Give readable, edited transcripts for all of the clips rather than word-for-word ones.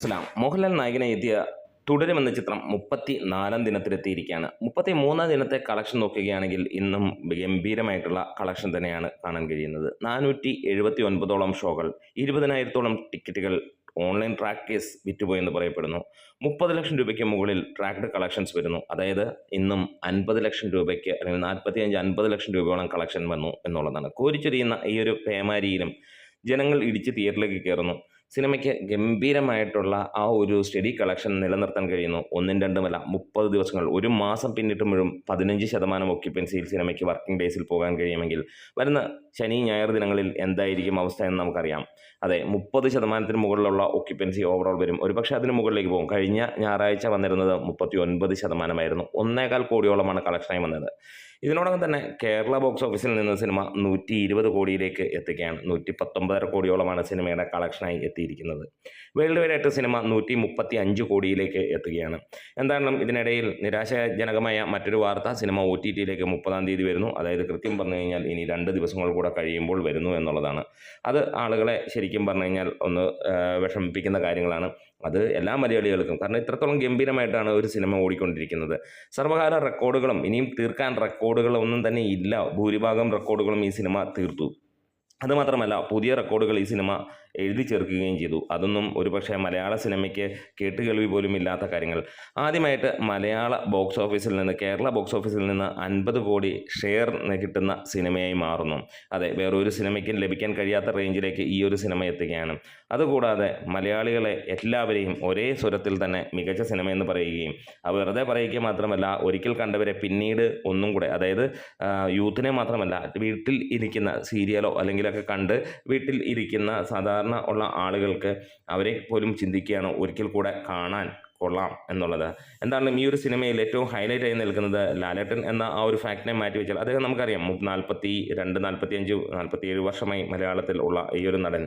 മോഹൻലാൽ നായകനായി എത്തിയ തുടരുമെന്ന ചിത്രം 34-ാം ദിനത്തിലെത്തിയിരിക്കുകയാണ്. 33-ാം ദിനത്തെ കളക്ഷൻ നോക്കുകയാണെങ്കിൽ ഇന്നും ഗംഭീരമായിട്ടുള്ള കളക്ഷൻ തന്നെയാണ് കാണാൻ കഴിയുന്നത്. 479ഓളം ഷോകൾ, 20,000-ഓളം ടിക്കറ്റുകൾ ഓൺലൈൻ ട്രാക്കേഴ്സ് വിറ്റുപോയെന്ന് പറയപ്പെടുന്നു. 30 ലക്ഷം രൂപയ്ക്ക് മുകളിൽ ട്രാക്ഡ് കളക്ഷൻസ് വരുന്നു. അതായത് ഇന്നും 50 ലക്ഷം രൂപയ്ക്ക് അല്ലെങ്കിൽ 45-50 ലക്ഷം രൂപയോളം കളക്ഷൻ വന്നു എന്നുള്ളതാണ്. കോരിച്ചൊരിയുന്ന ഈ ഒരു പേമാരിയിലും ജനങ്ങൾ ഇടിച്ച് തിയേറ്ററിലേക്ക് കയറുന്നു. സിനിമയ്ക്ക് ഗംഭീരമായിട്ടുള്ള ആ ഒരു സ്റ്റഡി കളക്ഷൻ നിലനിർത്താൻ കഴിയുന്നു. ഒന്നും രണ്ടുമല്ല, 30 ദിവസങ്ങൾ, ഒരു മാസം പിന്നിട്ടുമ്പോഴും 15% ഒക്യുപ്പൻസിയിൽ സിനിമയ്ക്ക് വർക്കിംഗ് ഡേയ്സിൽ പോകാൻ കഴിയുമെങ്കിൽ വരുന്ന ശനി ഞായർ ദിനങ്ങളിൽ എന്തായിരിക്കും അവസ്ഥ എന്ന് നമുക്കറിയാം. അതെ, 30% മുകളിലുള്ള ഒക്യുപ്പൻസി ഓവറോൾ വരും. ഒരുപക്ഷെ അതിന് മുകളിലേക്ക് പോകും. കഴിഞ്ഞ ഞായറാഴ്ച വന്നിരുന്നത് 39% 1.25 കോടിയോളമാണ് കളക്ഷനായി വന്നത്. ഇതിനോടകം തന്നെ കേരള ബോക്സ് ഓഫീസിൽ നിന്ന് സിനിമ 120 കോടിയിലേക്ക് എത്തുകയാണ്. 119.5 കോടിയോളമാണ് സിനിമയുടെ കളക്ഷനായി എത്തിയിരിക്കുന്നത്. വേൾഡ് വൈഡ് ആയിട്ട് സിനിമ 135 കോടിയിലേക്ക് എത്തുകയാണ്. എന്തായാലും ഇതിനിടയിൽ നിരാശാജനകമായ മറ്റൊരു വാർത്ത, സിനിമ OTTയിലേക്ക് 30-ാം തീയതി വരുന്നു. അതായത് കൃത്യം പറഞ്ഞു കഴിഞ്ഞാൽ ഇനി 2 ദിവസങ്ങൾ കൂടെ കഴിയുമ്പോൾ വരുന്നു എന്നുള്ളതാണ്. അത് ആളുകളെ ശരിക്കും പറഞ്ഞു കഴിഞ്ഞാൽ ഒന്ന് വിഷമിപ്പിക്കുന്ന കാര്യങ്ങളാണ്. അത് എല്ലാ മലയാളികൾക്കും, കാരണം ഇത്രത്തോളം ഗംഭീരമായിട്ടാണ് ഒരു സിനിമ ഓടിക്കൊണ്ടിരിക്കുന്നത്. സർവകാല റെക്കോർഡുകളും ഇനിയും തീർക്കാൻ റെക്കോർഡുകളൊന്നും തന്നെ ഇല്ല. ഭൂരിഭാഗം റെക്കോർഡുകളും ഈ സിനിമ തീർത്തു. അതുമാത്രമല്ല, പുതിയ റെക്കോർഡുകൾ ഈ സിനിമ എഴുതി ചേർക്കുകയും ചെയ്തു. അതൊന്നും ഒരുപക്ഷെ മലയാള സിനിമയ്ക്ക് കേട്ടുകേൾവി പോലും ഇല്ലാത്ത കാര്യങ്ങൾ. ആദ്യമായിട്ട് മലയാള ബോക്സ് ഓഫീസിൽ നിന്ന്, കേരള ബോക്സ് ഓഫീസിൽ നിന്ന് 50 കോടി ഷെയർ കിട്ടുന്ന സിനിമയായി മാറുന്നു. അതെ, വേറൊരു സിനിമയ്ക്കും ലഭിക്കാൻ കഴിയാത്ത റേഞ്ചിലേക്ക് ഈ ഒരു സിനിമ എത്തുകയാണ്. അതുകൂടാതെ മലയാളികളെ എല്ലാവരെയും ഒരേ സ്വരത്തിൽ തന്നെ മികച്ച സിനിമ എന്ന് പറയുകയും, വെറുതെ പറയുക മാത്രമല്ല, ഒരിക്കൽ കണ്ടവരെ പിന്നീട് ഒന്നും കൂടെ, അതായത് യൂത്തിനെ മാത്രമല്ല, വീട്ടിൽ ഇരിക്കുന്ന സീരിയലോ അല്ലെങ്കിലൊക്കെ കണ്ട് വീട്ടിൽ ഇരിക്കുന്ന സാധാരണ ഉള്ള ആളുകൾക്ക് അവരെ പോലും ചിന്തിക്കുകയാണ് ഒരിക്കൽ കൂടെ കാണാൻ കൊള്ളാം എന്നുള്ളത്. എന്തായാലും ഈ ഒരു സിനിമയിൽ ഏറ്റവും ഹൈലൈറ്റ് ആയി നിൽക്കുന്നത് ലാലേട്ടൻ എന്ന ആ ഒരു ഫാക്ടിനെ മാറ്റി വെച്ചാൽ, അദ്ദേഹം നമുക്കറിയാം 42, 45, 47 വർഷമായി മലയാളത്തിൽ ഉള്ള ഈ ഒരു നടൻ.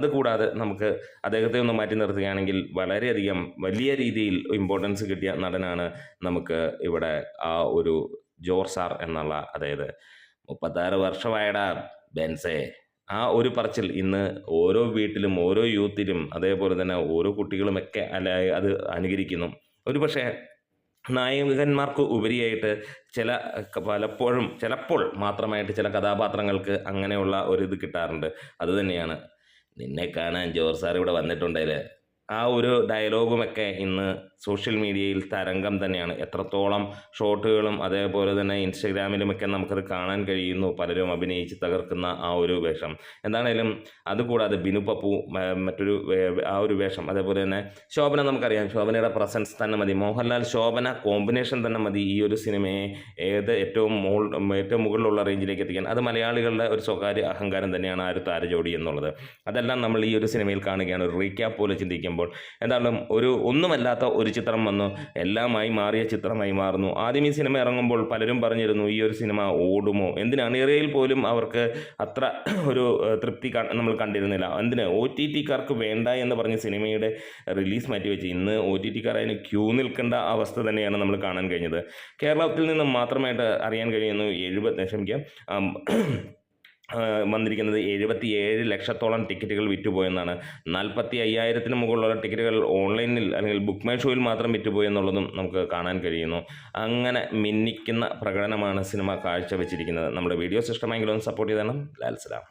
അതുകൂടാതെ നമുക്ക് അദ്ദേഹത്തെ ഒന്ന് മാറ്റി നിർത്തുകയാണെങ്കിൽ വളരെയധികം വലിയ രീതിയിൽ ഇമ്പോർട്ടൻസ് കിട്ടിയ നടനാണ് നമുക്ക് ഇവിടെ ആ ഒരു ജോർജ് സാർ എന്നുള്ള, അതായത് 36 വർഷമായടാ ബെൻസേ, ആ ഒരു പറച്ചിൽ ഇന്ന് ഓരോ വീട്ടിലും ഓരോ യൂത്തിലും അതേപോലെ തന്നെ ഓരോ കുട്ടികളുമൊക്കെ അത് അനുകരിക്കുന്നു. ഒരുപക്ഷെ നായകന്മാർക്ക് ഉപരിയായിട്ട് ചിലപ്പോൾ മാത്രമായിട്ട് ചില കഥാപാത്രങ്ങൾക്ക് അങ്ങനെയുള്ള ഒരിത് കിട്ടാറുണ്ട്. അതുതന്നെയാണ്, നിന്നെ കാണാൻ ജോർജ് സാർ ഇവിടെ വന്നിട്ടുണ്ടെങ്കിൽ ആ ഒരു ഡയലോഗുമൊക്കെ ഇന്ന് സോഷ്യൽ മീഡിയയിൽ തരംഗം തന്നെയാണ്. എത്രത്തോളം ഷോട്ടുകളും അതേപോലെ തന്നെ ഇൻസ്റ്റഗ്രാമിലുമൊക്കെ നമുക്കത് കാണാൻ കഴിയുന്നു. പലരും അഭിനയിച്ച് തകർക്കുന്ന ആ ഒരു വേഷം. എന്താണേലും അതുകൂടാതെ ബിനു പപ്പു മറ്റൊരു ആ ഒരു വേഷം, അതേപോലെ തന്നെ ശോഭന, നമുക്കറിയാം ശോഭനയുടെ പ്രസൻസ് തന്നെ മതി. മോഹൻലാൽ ശോഭന കോമ്പിനേഷൻ തന്നെ മതി ഈ ഒരു സിനിമയെ ഏറ്റവും മുകളിലുള്ള റേഞ്ചിലേക്ക് എത്തിക്കാൻ. അത് മലയാളികളുടെ ഒരു സ്വകാര്യ അഹങ്കാരം തന്നെയാണ് ആ ഒരു താരജോഡി എന്നുള്ളത്. അതെല്ലാം നമ്മൾ ഈ ഒരു സിനിമയിൽ കാണുകയാണ്. ഒരു റീക്യാപ്പ് പോലെ ചിന്തിക്കുമ്പോൾ എന്തായാലും ഒന്നുമല്ലാത്ത ഒരു ചിത്രം വന്നു എല്ലാമായി മാറിയ ചിത്രമായി മാറുന്നു. ആദ്യം ഈ സിനിമ ഇറങ്ങുമ്പോൾ പലരും പറഞ്ഞിരുന്നു ഈ ഒരു സിനിമ ഓടുമോ, എന്തിനാണ് ഏറിയയിൽ പോലും അവർക്ക് അത്ര ഒരു തൃപ്തി നമ്മൾ കണ്ടിരുന്നില്ല. എന്തിന് OTTക്കാർക്ക് വേണ്ട എന്ന് പറഞ്ഞ സിനിമയുടെ റിലീസ് മാറ്റിവെച്ച് ഇന്ന് OTTക്കാർ അതിന് ക്യൂ നിൽക്കേണ്ട അവസ്ഥ തന്നെയാണ് നമ്മൾ കാണാൻ കഴിഞ്ഞത്. കേരളത്തിൽ നിന്ന് മാത്രമായിട്ട് അറിയാൻ കഴിയുന്നു വന്നിരിക്കുന്നത് 77 ലക്ഷത്തോളം ടിക്കറ്റുകൾ വിറ്റുപോയെന്നാണ്. 45,000-ന് മുകളിലുള്ള ടിക്കറ്റുകൾ ഓൺലൈനിൽ അല്ലെങ്കിൽ ബുക്ക് മൈ ഷോയിൽ മാത്രം വിറ്റുപോയെന്നുള്ളതും നമുക്ക് കാണാൻ കഴിയുന്നു. അങ്ങനെ മിന്നിക്കുന്ന പ്രകടനമാണ് സിനിമ കാഴ്ചവെച്ചിരിക്കുന്നത്. നമ്മുടെ വീഡിയോസ് ഇഷ്ടമെങ്കിലും സപ്പോർട്ട് ചെയ്തണം. ലാൽ സലാം.